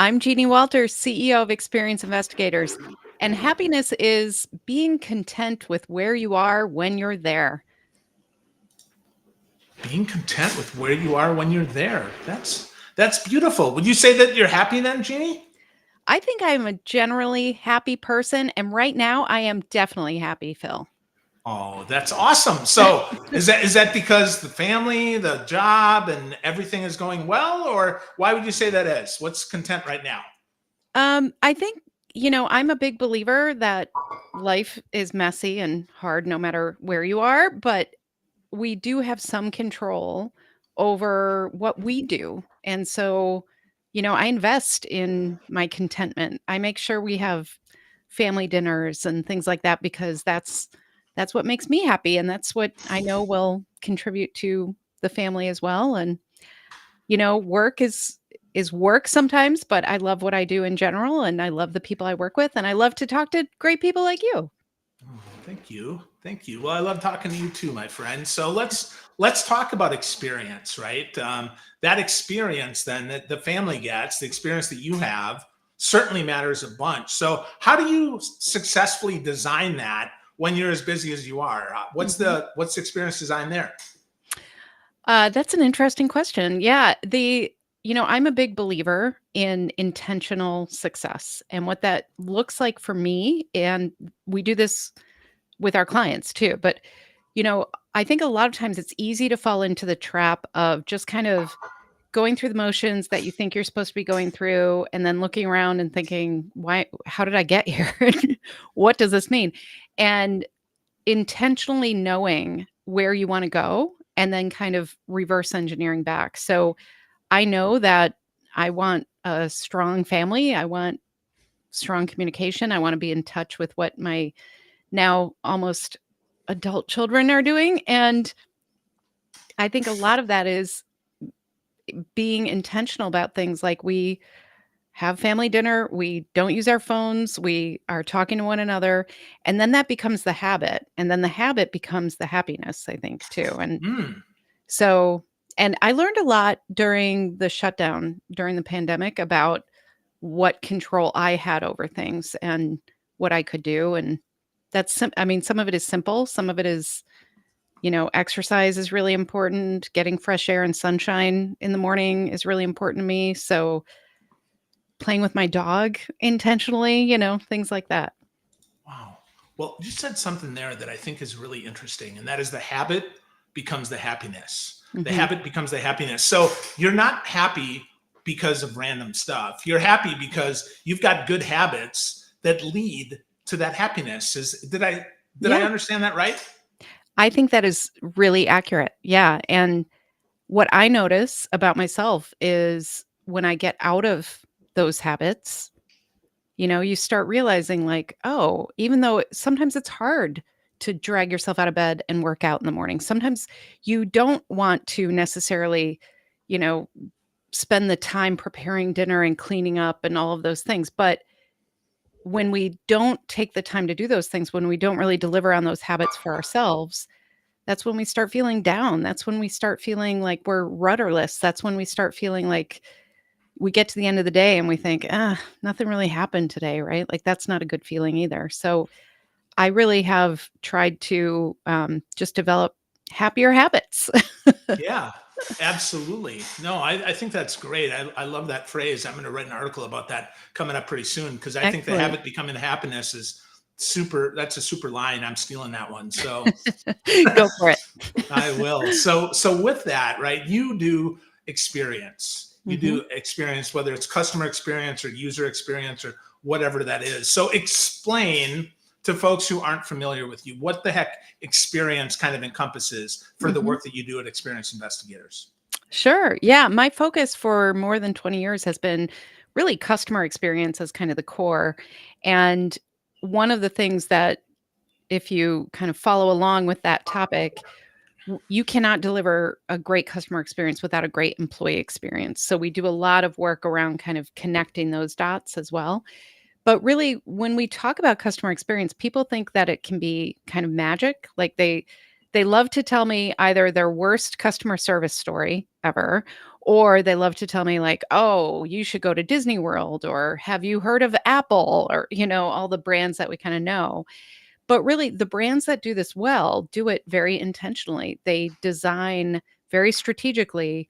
I'm Jeannie Walters, CEO of Experience Investigators, and happiness is being content with where you are when you're there. Being content with where you are when you're there. That's beautiful. Would you say that you're happy then, Jeannie? I think I'm a generally happy person, and right now I am definitely happy, Phil. Oh, that's awesome. So is that because the family, the job, and everything is going well, or why would you say that is? What's content right now? I think, I'm a big believer that life is messy and hard no matter where you are, but we do have some control over what we do. And so, I invest in my contentment. I make sure we have family dinners and things like that because that's what makes me happy and that's what I know will contribute to the family as well. And work is work sometimes, but I love what I do in general and I love the people I work with and I love to talk to great people like you. Oh, thank you. Thank you. Well, I love talking to you too, my friend. So let's talk about experience, right? That experience then that the family gets, the experience that you have, certainly matters a bunch. So how do you successfully design that when you're as busy as you are? Mhm. What's the experience design there? That's an interesting question. Yeah, I'm a big believer in intentional success and what that looks like for me. And we do this with our clients too. But, you know, I think a lot of times it's easy to fall into the trap of just kind of going through the motions that you think you're supposed to be going through and then looking around and thinking, how did I get here? What does this mean? And intentionally knowing where you want to go and then kind of reverse engineering back. So I know that I want a strong family. I want strong communication. I want to be in touch with what my now almost adult children are doing. And I think a lot of that is being intentional about things like we have family dinner, we don't use our phones, we are talking to one another, and then that becomes the habit. And then the habit becomes the happiness, I think, too. And Mm. so, and I learned a lot during the shutdown, during the pandemic about what control I had over things and what I could do. And I mean, some of it is simple, some of it is, exercise is really important. Getting fresh air and sunshine in the morning is really important to me. So, playing with my dog intentionally, things like that. Wow. Well, you said something there that I think is really interesting, and that is the habit becomes the happiness. The Mhm. habit becomes the happiness. So you're not happy because of random stuff. You're happy because you've got good habits that lead to that happiness. Did I Yeah, understand that right? I think that is really accurate. Yeah, and what I notice about myself is when I get out of those habits, you start realizing like, oh, even though sometimes it's hard to drag yourself out of bed and work out in the morning. Sometimes you don't want to necessarily, you know, spend the time preparing dinner and cleaning up and all of those things. But when we don't take the time to do those things, when we don't really deliver on those habits for ourselves, that's when we start feeling down. That's when we start feeling like we're rudderless. That's when we start feeling like we get to the end of the day and we think, nothing really happened today, right? Like that's not a good feeling either. So I really have tried to just develop happier habits. Yeah, absolutely. No, I think that's great. I love that phrase. I'm going to write an article about that coming up pretty soon because I think the Excellent. habit becoming happiness is super. That's a super line. I'm stealing that one. So Go for it. I will. So with that, right? You do experience. You Hmm. do experience, whether it's customer experience or user experience or whatever that is. So explain to folks who aren't familiar with you what the heck experience kind of encompasses for the Hmm. work that you do at Experience Investigators. Sure. Yeah. My focus for more than 20 years has been really customer experience as kind of the core. And one of the things that, if you kind of follow along with that topic, you cannot deliver a great customer experience without a great employee experience. So we do a lot of work around kind of connecting those dots as well. But really, when we talk about customer experience, people think that it can be kind of magic. Like they love to tell me either their worst customer service story ever Or they love to tell me like, "Oh, you should go to Disney World," or "Have you heard of Apple?" or, all the brands that we kind of know. But really, the brands that do this well do it very intentionally. They design very strategically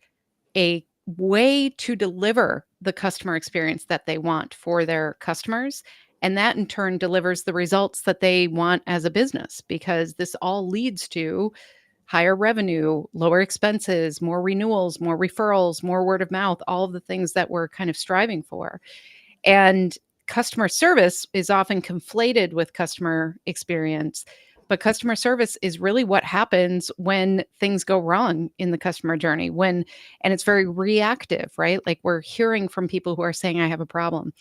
a way to deliver the customer experience that they want for their customers. And that in turn delivers the results that they want as a business, because this all leads to higher revenue, lower expenses, more renewals, more referrals, more word of mouth, all of the things that we're kind of striving for. And customer service is often conflated with customer experience, but customer service is really what happens when things go wrong in the customer journey, and it's very reactive, right? Like, we're hearing from people who are saying, "I have a problem."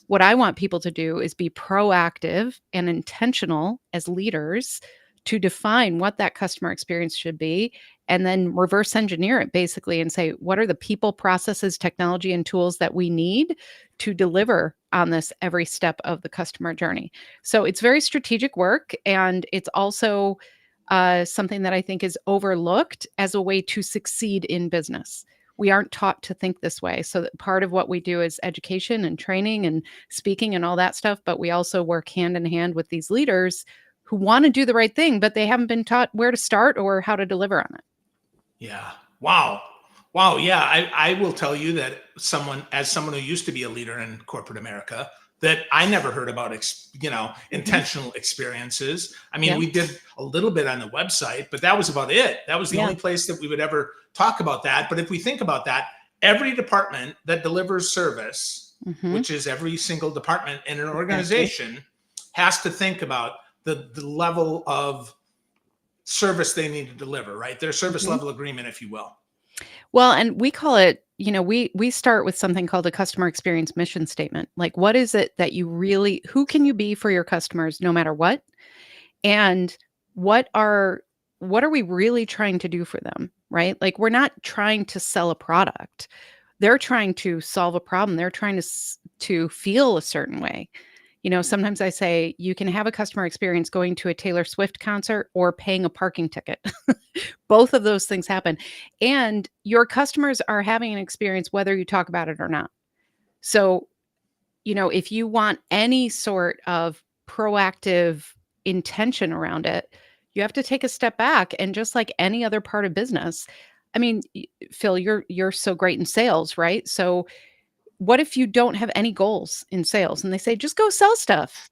What I want people to do is be proactive and intentional as leaders to define what that customer experience should be, and then reverse engineer it basically and say, what are the people, processes, technology, and tools that we need to deliver on this every step of the customer journey? So it's very strategic work, and it's also something that I think is overlooked as a way to succeed in business. We aren't taught to think this way. So that part of what we do is education and training and speaking and all that stuff, but we also work hand in hand with these leaders who want to do the right thing, but they haven't been taught where to start or how to deliver on it. Yeah. Wow. Wow. Yeah. I will tell you that as someone who used to be a leader in corporate America, that I never heard about, Mhm. intentional experiences. I mean, Yeah. we did a little bit on the website, but that was about it. That was the Yeah. only place that we would ever talk about that. But if we think about that, every department that delivers service, Hmm. which is every single department in an Exactly. organization, has to think about the level of service they need to deliver, right? Their service Hmm. level agreement, if you will. Well, and we call it, we start with something called a customer experience mission statement. Like, what is it that you really, who can you be for your customers no matter what? And what are what are we really trying to do for them, right? Like, we're not trying to sell a product. They're trying to solve a problem. They're trying to feel a certain way. Sometimes I say you can have a customer experience going to a Taylor Swift concert or paying a parking ticket. Both of those things happen. And your customers are having an experience whether you talk about it or not. So, if you want any sort of proactive intention around it, you have to take a step back, and just like any other part of business, I mean, Phil, you're so great in sales, right? So what if you don't have any goals in sales and they say just go sell stuff?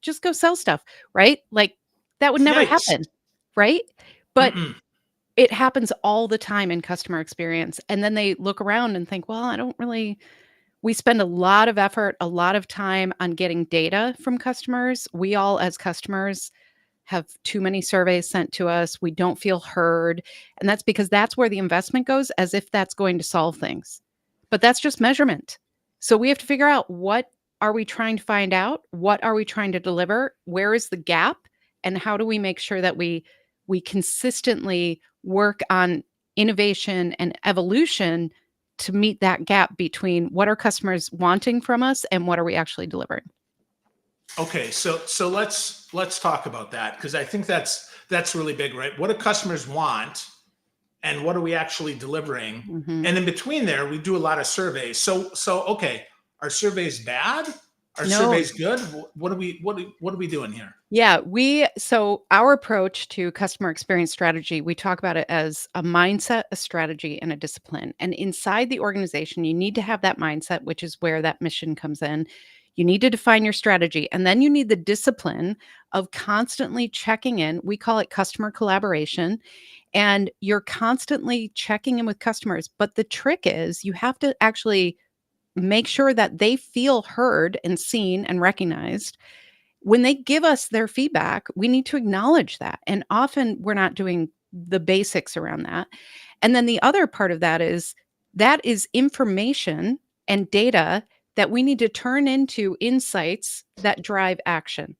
Just go sell stuff, right? Like, that would never Yikes. happen, right? But Mm-mm. it happens all the time in customer experience, and then they look around and think, well, I don't really. We spend a lot of effort, a lot of time on getting data from customers. We all, as customers, have too many surveys sent to us. We don't feel heard. And that's because that's where the investment goes, as if that's going to solve things. But that's just measurement. So we have to figure out, what are we trying to find out? What are we trying to deliver? Where is the gap? And how do we make sure that we consistently work on innovation and evolution to meet that gap between what are customers wanting from us and what are we actually delivering? Okay, so let's talk about that, because I think that's really big, right? What do customers want, and what are we actually delivering? Mhm. And in between there, we do a lot of surveys. So okay, are surveys bad? Are No. surveys good? What are we doing here? Yeah, so our approach to customer experience strategy, we talk about it as a mindset, a strategy, and a discipline. And inside the organization, you need to have that mindset, which is where that mission comes in. You need to define your strategy, and then you need the discipline of constantly checking in. We call it customer collaboration, and you're constantly checking in with customers. But the trick is you have to actually make sure that they feel heard and seen and recognized. When they give us their feedback, we need to acknowledge that. And often we're not doing the basics around that. And then the other part of that is information and data that we need to turn into insights that drive action.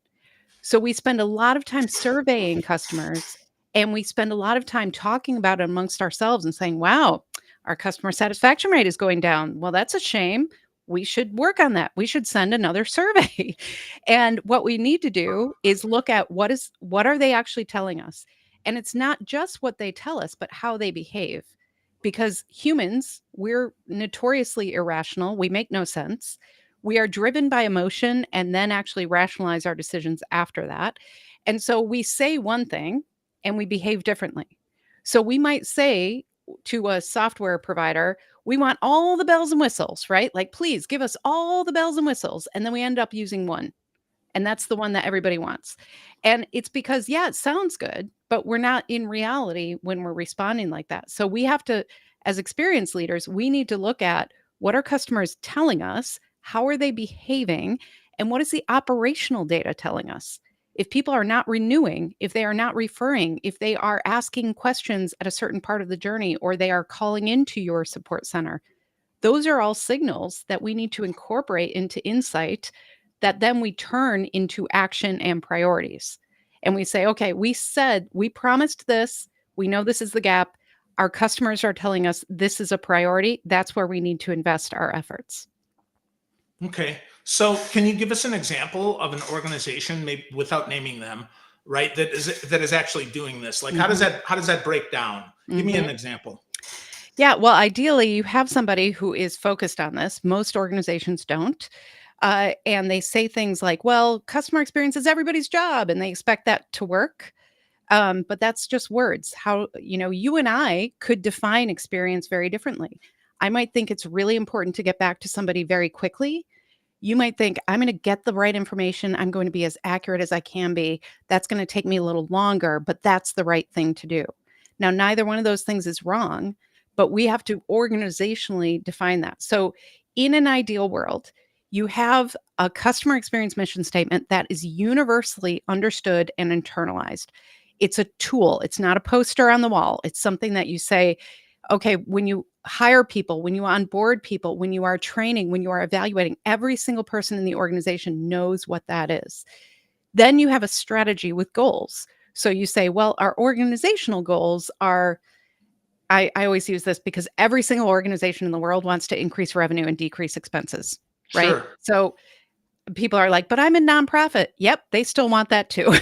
So we spend a lot of time surveying customers, and we spend a lot of time talking about it amongst ourselves and saying, wow, our customer satisfaction rate is going down. Well, that's a shame. We should work on that. We should send another survey. And what we need to do is look at what are they actually telling us? And it's not just what they tell us, but how they behave. because humans, we're notoriously irrational. We make no sense. We are driven by emotion and then actually rationalize our decisions after that. And so we say one thing and we behave differently. So we might say to a software provider, we want all the bells and whistles, right? Like, please give us all the bells and whistles. And then we end up using one. And that's the one that everybody wants. And it's because, yeah, it sounds good, but we're not in reality when we're responding like that. So we have to, as experienced leaders, we need to look at what are customers telling us, how are they behaving, and what is the operational data telling us? If people are not renewing, if they are not referring, if they are asking questions at a certain part of the journey, or they are calling into your support center, those are all signals that we need to incorporate into insight that then we turn into action and priorities. And we say, okay, we said, we promised this. We know this is the gap. Our customers are telling us this is a priority. That's where we need to invest our efforts. Okay. So can you give us an example of an organization, maybe without naming them, right? That is actually doing this. Like, Mhm. how does that break down? Give me an Mhm. example. Yeah, well, ideally, you have somebody who is focused on this. Most organizations don't. And they say things like, well, customer experience is everybody's job, and they expect that to work. But that's just words. How, you and I could define experience very differently. I might think it's really important to get back to somebody very quickly. You might think, I'm going to get the right information. I'm going to be as accurate as I can be. That's going to take me a little longer, but that's the right thing to do. Now, neither one of those things is wrong, but we have to organizationally define that. So, in an ideal world, you have a customer experience mission statement that is universally understood and internalized. It's a tool, it's not a poster on the wall. It's something that you say, okay, when you hire people, when you onboard people, when you are training, when you are evaluating, every single person in the organization knows what that is. Then you have a strategy with goals. So you say, well, our organizational goals are, I always use this because every single organization in the world wants to increase revenue and decrease expenses, right? Sure. So people are like, but I'm a nonprofit. Yep, they still want that too.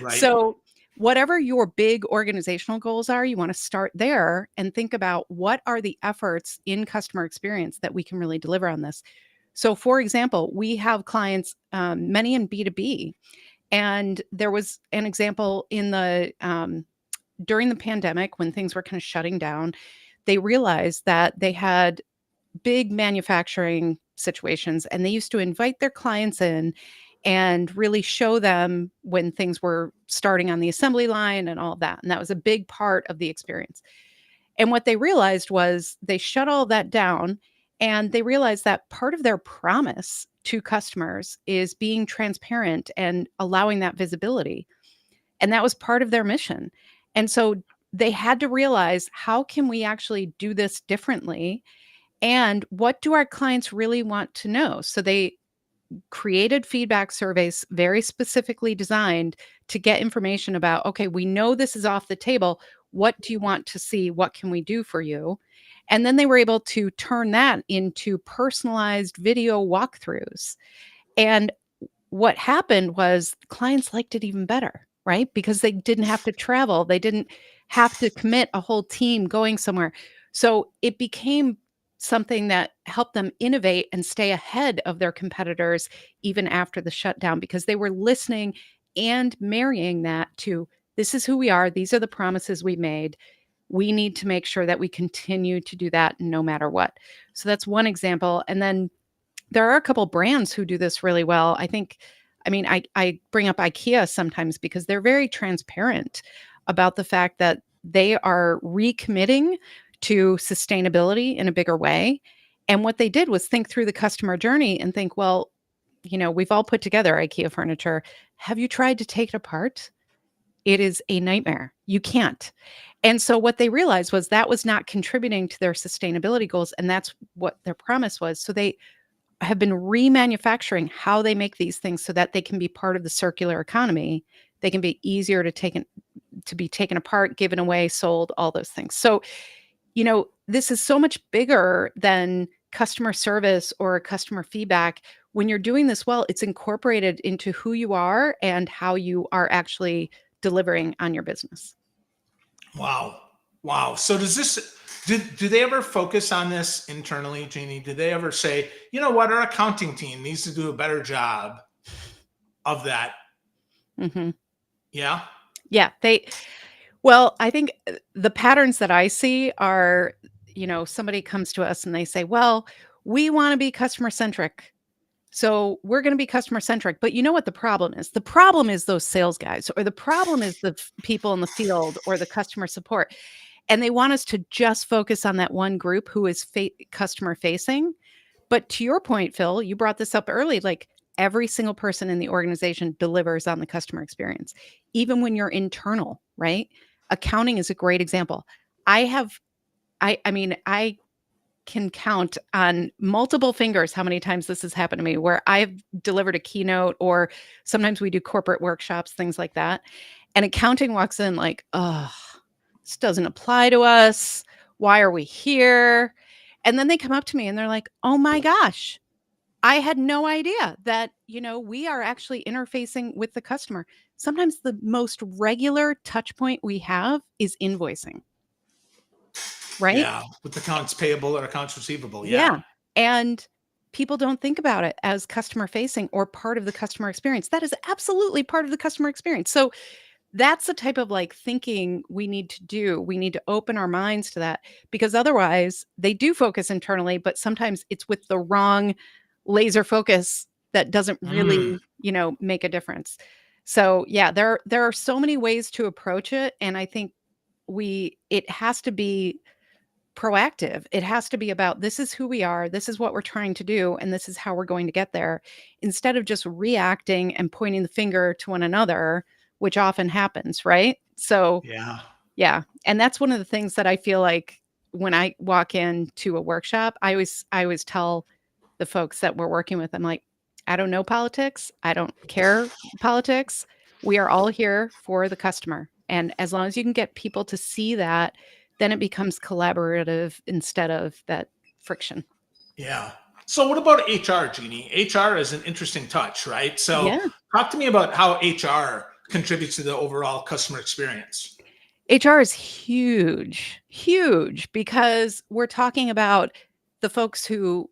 Right. So, whatever your big organizational goals are, you want to start there and think about what are the efforts in customer experience that we can really deliver on this. So, for example, we have clients, many in B2B, and there was an example in the during the pandemic when things were kind of shutting down. They realized that they had big manufacturing situations, and they used to invite their clients in and really show them when things were starting on the assembly line and all of that. And that was a big part of the experience. And what they realized was they shut all that down, and they realized that part of their promise to customers is being transparent and allowing that visibility. And that was part of their mission. And so they had to realize, how can we actually do this differently, and what do our clients really want to know? So they created feedback surveys very specifically designed to get information about, okay, we know this is off the table. What do you want to see? What can we do for you? And then they were able to turn that into personalized video walkthroughs. And what happened was clients liked it even better, right? Because they didn't have to travel. They didn't have to commit a whole team going somewhere. So it became something that helped them innovate and stay ahead of their competitors even after the shutdown, because they were listening and marrying that to, this is who we are. These are the promises we made. We need to make sure that we continue to do that no matter what. So that's one example. And then there are a couple brands who do this really well. I bring up IKEA sometimes because they're very transparent about the fact that they are recommitting to sustainability in a bigger way. And what they did was think through the customer journey and think, well, we've all put together IKEA furniture. Have you tried to take it apart? It is a nightmare. You can't. And so what they realized was that was not contributing to their sustainability goals. And that's what their promise was. So they have been remanufacturing how they make these things so that they can be part of the circular economy. They can be easier to be taken apart, given away, sold, all those things. So, this is so much bigger than customer service or customer feedback. When you're doing this well, it's incorporated into who you are and how you are actually delivering on your business. Wow. Wow. So Do they ever focus on this internally, Jeannie? Do they ever say, you know what, our accounting team needs to do a better job of that? Mhm. Yeah. Yeah, well, I think, the patterns that I see are, somebody comes to us and they say, "Well, we wanna be customer centric, so we're gonna be customer centric." But you know what the problem is? The problem is those sales guys, or the problem is the people in the field or the customer support, and they want us to just focus on that one group who is customer facing. But to your point, Phil, you brought this up early, like, every single person in the organization delivers on the customer experience, even when you're internal, right? Accounting is a great example. I have I mean, I can count on multiple fingers how many times this has happened to me where I've delivered a keynote, or sometimes we do corporate workshops, things like that, and accounting walks in like, "Oh, this doesn't apply to us. Why are we here?" And then they come up to me and they're like, "Oh my gosh, I had no idea that, we are actually interfacing with the customer." Sometimes the most regular touch point we have is invoicing, right? Yeah. With accounts payable or accounts receivable. Yeah. Yeah. And people don't think about it as customer facing or part of the customer experience. That is absolutely part of the customer experience. So that's the type of like thinking we need to do. We need to open our minds to that, because otherwise they do focus internally, but sometimes it's with the wrong laser focus that doesn't Mm, really, make a difference. So yeah, there are so many ways to approach it. And I think it has to be proactive. It has to be about, this is who we are, this is what we're trying to do, and this is how we're going to get there, instead of just reacting and pointing the finger to one another, which often happens, right? So, yeah. yeah, and that's one of the things that I feel like when I walk into a workshop, I always tell the folks that we're working with, I'm like, "I don't know politics. I don't care politics. We are all here for the customer." And as long as you can get people to see that, then it becomes collaborative instead of that friction. Yeah. So what about HR, Jeannie? HR is an interesting touch, right? So Yeah. talk to me about how HR contributes to the overall customer experience. HR is huge, huge, because we're talking about the folks who,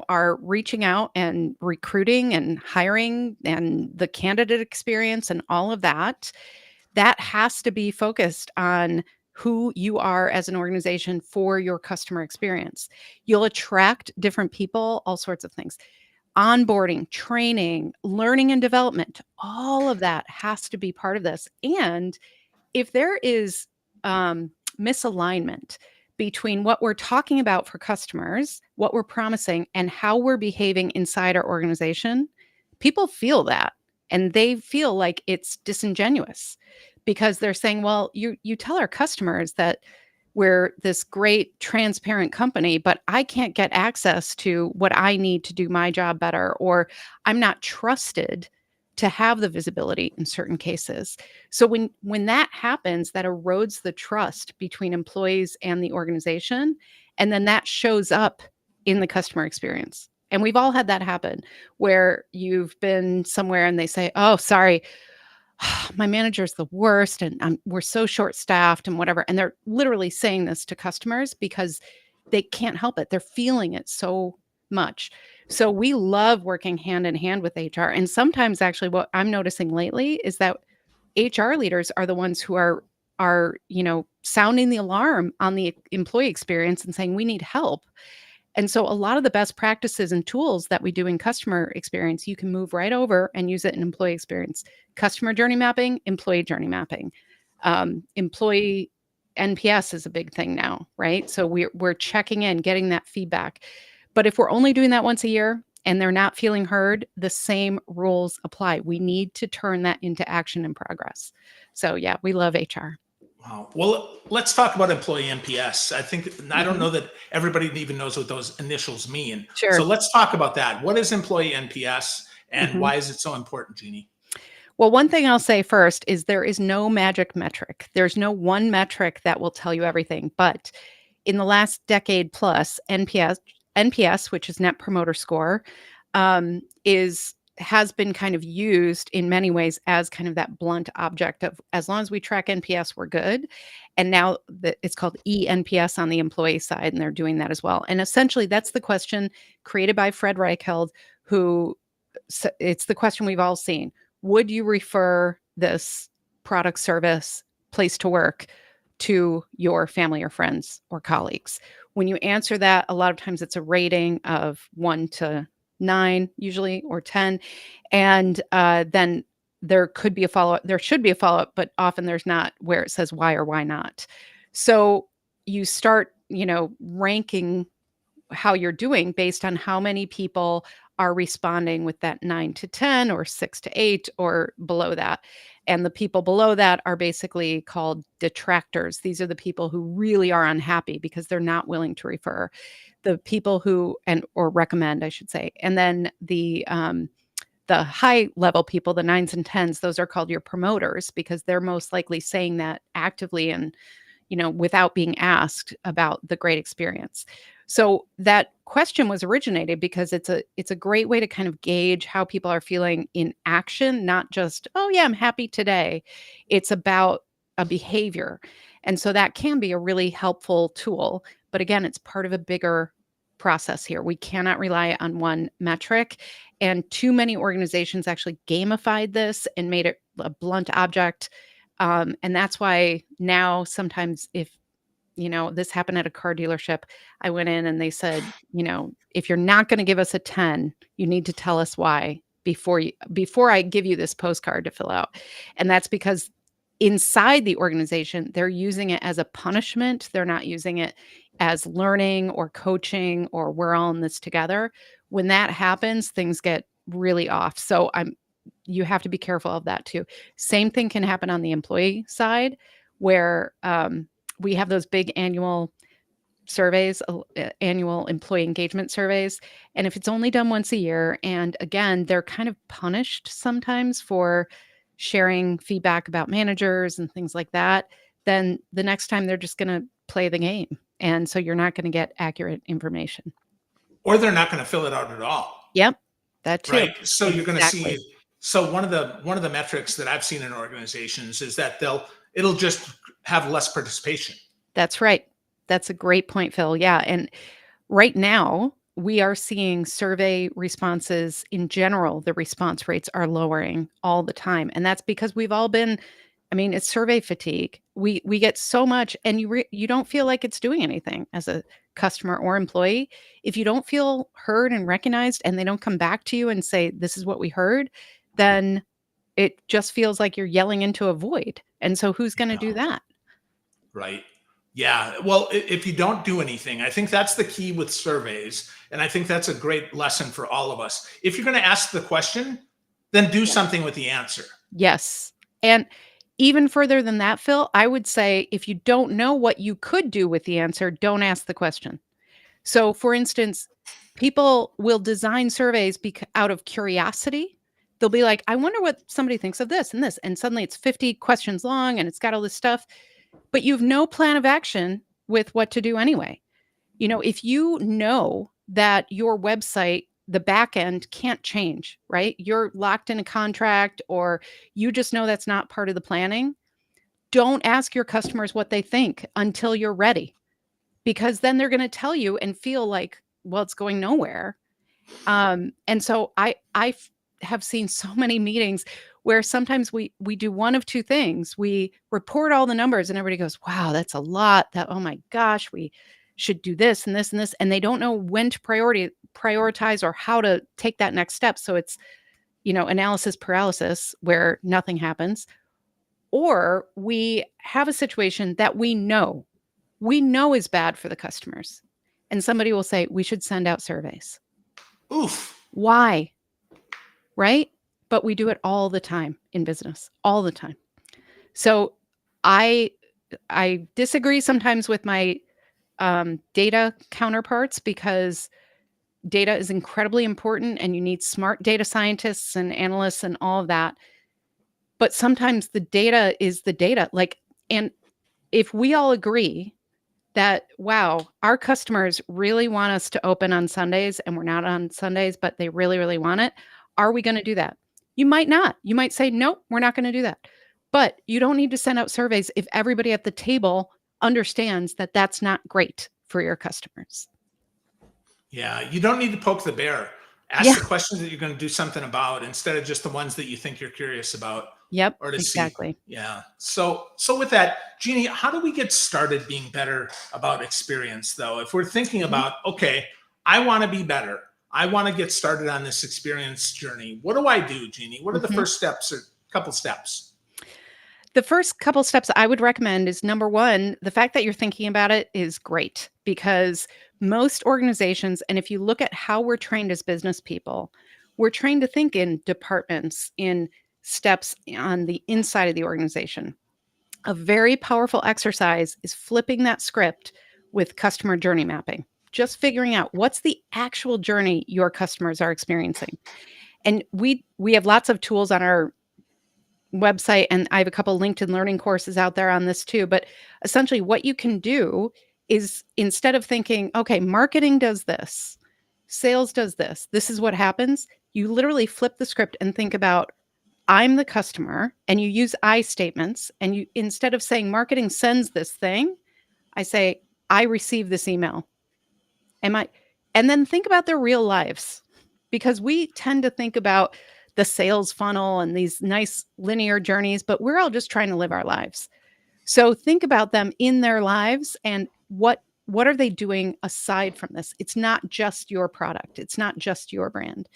are reaching out and recruiting and hiring, and the candidate experience and all of that. That has to be focused on who you are as an organization for your customer experience. You'll attract different people, all sorts of things. Onboarding, training, learning and development, all of that has to be part of this. And if there is misalignment between what we're talking about for customers, what we're promising, and how we're behaving inside our organization, people feel that, and they feel like it's disingenuous, because they're saying, "Well, you tell our customers that we're this great transparent company, but I can't get access to what I need to do my job better, or I'm not trusted to have the visibility in certain cases." So when that happens, that erodes the trust between employees and the organization, and then that shows up in the customer experience. And we've all had that happen, where you've been somewhere and they say, "Oh, sorry, my manager's the worst, and we're so short-staffed," and whatever. And they're literally saying this to customers because they can't help it. They're feeling it so much. So we love working hand in hand with HR. And sometimes actually what I'm noticing lately is that HR leaders are the ones who are, sounding the alarm on the employee experience and saying, "We need help." And so a lot of the best practices and tools that we do in customer experience, you can move right over and use it in employee experience. Customer journey mapping, employee journey mapping. Employee NPS is a big thing now, right? So we're checking in, getting that feedback. But if we're only doing that once a year and they're not feeling heard, the same rules apply. We need to turn that into action and progress. So yeah, we love HR. Wow. Well, let's talk about employee NPS. I don't Mhm. know that everybody even knows what those initials mean. So Sure. let's talk about that. What is employee NPS and Mhm. why is it so important, Jeannie? Well, one thing I'll say first is there is no magic metric. There's no one metric that will tell you everything. But in the last decade plus, NPS, which is Net Promoter Score, is has been kind of used in many ways as kind of that blunt object of, as long as we track NPS, we're good. And now it's called ENPS on the employee side, and they're doing that as well. And essentially, that's the question created by Fred Reichheld, who it's the question we've all seen. Would you refer this product, service, place to work to your family or friends or colleagues? When you answer that, a lot of times it's a rating of 1 to 9, usually, or 10. And then there could be a follow-up. There should be a follow-up, but often there's not, where it says why or why not. So you start, ranking how you're doing based on how many people are responding with that 9 to 10 or 6 to 8 or below that. And the people below that are basically called detractors. These are the people who really are unhappy because they're not willing to refer. The people who or recommend, I should say. And then the high level people, the 9s and 10s, those are called your promoters, because they're most likely saying that actively and without being asked about the great experience. So that question was originated because it's a great way to kind of gauge how people are feeling in action, not just, oh yeah, I'm happy today. It's about a behavior. And so that can be a really helpful tool. But again, it's part of a bigger process here. We cannot rely on one metric. And too many organizations actually gamified this and made it a blunt object. And that's why now sometimes if this happened at a car dealership. I went in and they said, if you're not going to give us a 10, you need to tell us why before I give you this postcard to fill out. And that's because inside the organization, they're using it as a punishment. They're not using it as learning or coaching or we're all in this together. When that happens, things get really off. So you have to be careful of that too. Same thing can happen on the employee side where we have those big annual surveys, annual employee engagement surveys. And if it's only done once a year, and again, they're kind of punished sometimes for sharing feedback about managers and things like that, then the next time they're just going to play the game. And so you're not going to get accurate information. Or they're not going to fill it out at all. Yep, that too. Right. So you're going to Exactly. see. So one of the metrics that I've seen in organizations is that it'll just have less participation. That's right. That's a great point, Phil. Yeah. And right now, we are seeing survey responses in general, the response rates are lowering all the time. And that's because we've all been, it's survey fatigue. We get so much and you don't feel like it's doing anything as a customer or employee. If you don't feel heard and recognized and they don't come back to you and say, this is what we heard, then it just feels like you're yelling into a void. And so who's going to do that? Right. Yeah. Well, if you don't do anything, I think that's the key with surveys. And I think that's a great lesson for all of us. If you're going to ask the question, then do something with the answer. Yes. And even further than that, Phil, I would say if you don't know what you could do with the answer, don't ask the question. So, for instance, people will design surveys out of curiosity. They'll be like, I wonder what somebody thinks of this and this. And suddenly it's 50 questions long and it's got all this stuff, but you have no plan of action with what to do anyway. If you know that your website, the back end can't change, right? You're locked in a contract or you just know that's not part of the planning. Don't ask your customers what they think until you're ready, because then they're going to tell you and feel like, well, it's going nowhere. And so I have seen so many meetings where sometimes we do one of two things. We report all the numbers and everybody goes, wow, that's a lot. Oh my gosh, we should do this and this and this. And they don't know when to prioritize or how to take that next step. So it's, analysis paralysis where nothing happens. Or we have a situation that we know is bad for the customers. And somebody will say, we should send out surveys. Oof. Why? Right? But we do it all the time in business, all the time. So I disagree sometimes with my data counterparts, because data is incredibly important and you need smart data scientists and analysts and all of that. But sometimes the data is the data. And if we all agree that, wow, our customers really want us to open on Sundays and we're not on Sundays, but they really, really want it, are we going to do that? You might not. You might say, nope, we're not going to do that. But you don't need to send out surveys if everybody at the table understands that that's not great for your customers. Yeah, you don't need to poke the bear. Ask Yeah. the questions that you're going to do something about instead of just the ones that you think you're curious about Yep. or to see. Exactly. Yeah. So with that, Jeannie, how do we get started being better about experience though? If we're thinking Mhm. about, okay, I want to be better. I want to get started on this experience journey. What do I do, Jeannie? What are the Mhm. first steps or couple steps? The first couple steps I would recommend is number one, the fact that you're thinking about it is great because most organizations, and if you look at how we're trained as business people, we're trained to think in departments, in steps on the inside of the organization. A very powerful exercise is flipping that script with customer journey mapping, just figuring out what's the actual journey your customers are experiencing. And we have lots of tools on our website, and I have a couple LinkedIn learning courses out there on this too. But essentially, what you can do is instead of thinking, okay, marketing does this, sales does this is what happens, you literally flip the script and think about, I'm the customer, and you use I statements. And you, instead of saying marketing sends this thing, I say, I receive this email. Am I? And then think about their real lives because we tend to think about the sales funnel and these nice linear journeys, but we're all just trying to live our lives. So think about them in their lives and what are they doing aside from this? It's not just your product. It's not just your brand.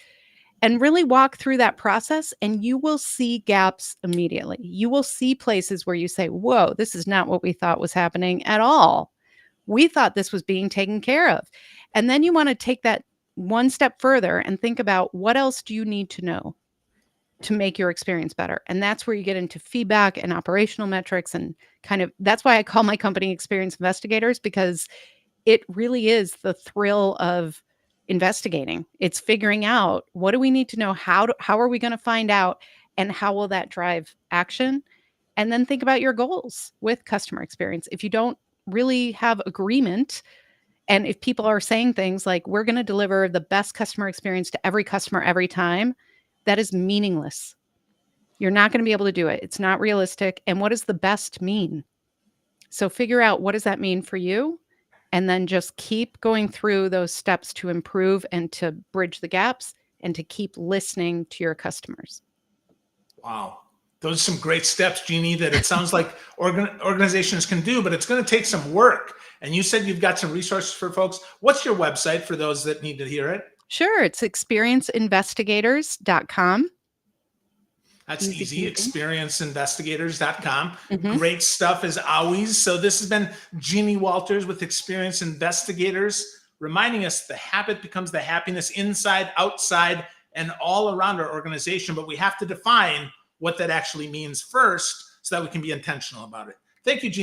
And really walk through that process and you will see gaps immediately. You will see places where you say, "Whoa, this is not what we thought was happening at all. We thought this was being taken care of." And then you want to take that one step further and think about what else do you need to know to make your experience better. And that's where you get into feedback and operational metrics and kind of that's why I call my company Experience Investigators because it really is the thrill of investigating. It's figuring out what do we need to know, how are we going to find out, and how will that drive action? And then think about your goals with customer experience. If you don't really have agreement, and if people are saying things like, we're going to deliver the best customer experience to every customer every time, that is meaningless. You're not going to be able to do it. It's not realistic. And what does the best mean? So figure out what does that mean for you? And then just keep going through those steps to improve and to bridge the gaps and to keep listening to your customers. Wow. Those are some great steps, Jeannie, that it sounds like organizations can do, but it's going to take some work. And you said you've got some resources for folks. What's your website for those that need to hear it? Sure, it's experienceinvestigators.com. That's Easy easy. peasy. Experienceinvestigators.com. Mhm. Great stuff as always. So this has been Jeannie Walters with Experience Investigators, reminding us the habit becomes the happiness inside, outside, and all around our organization. But we have to define what that actually means first so that we can be intentional about it. Thank you, Jeannie.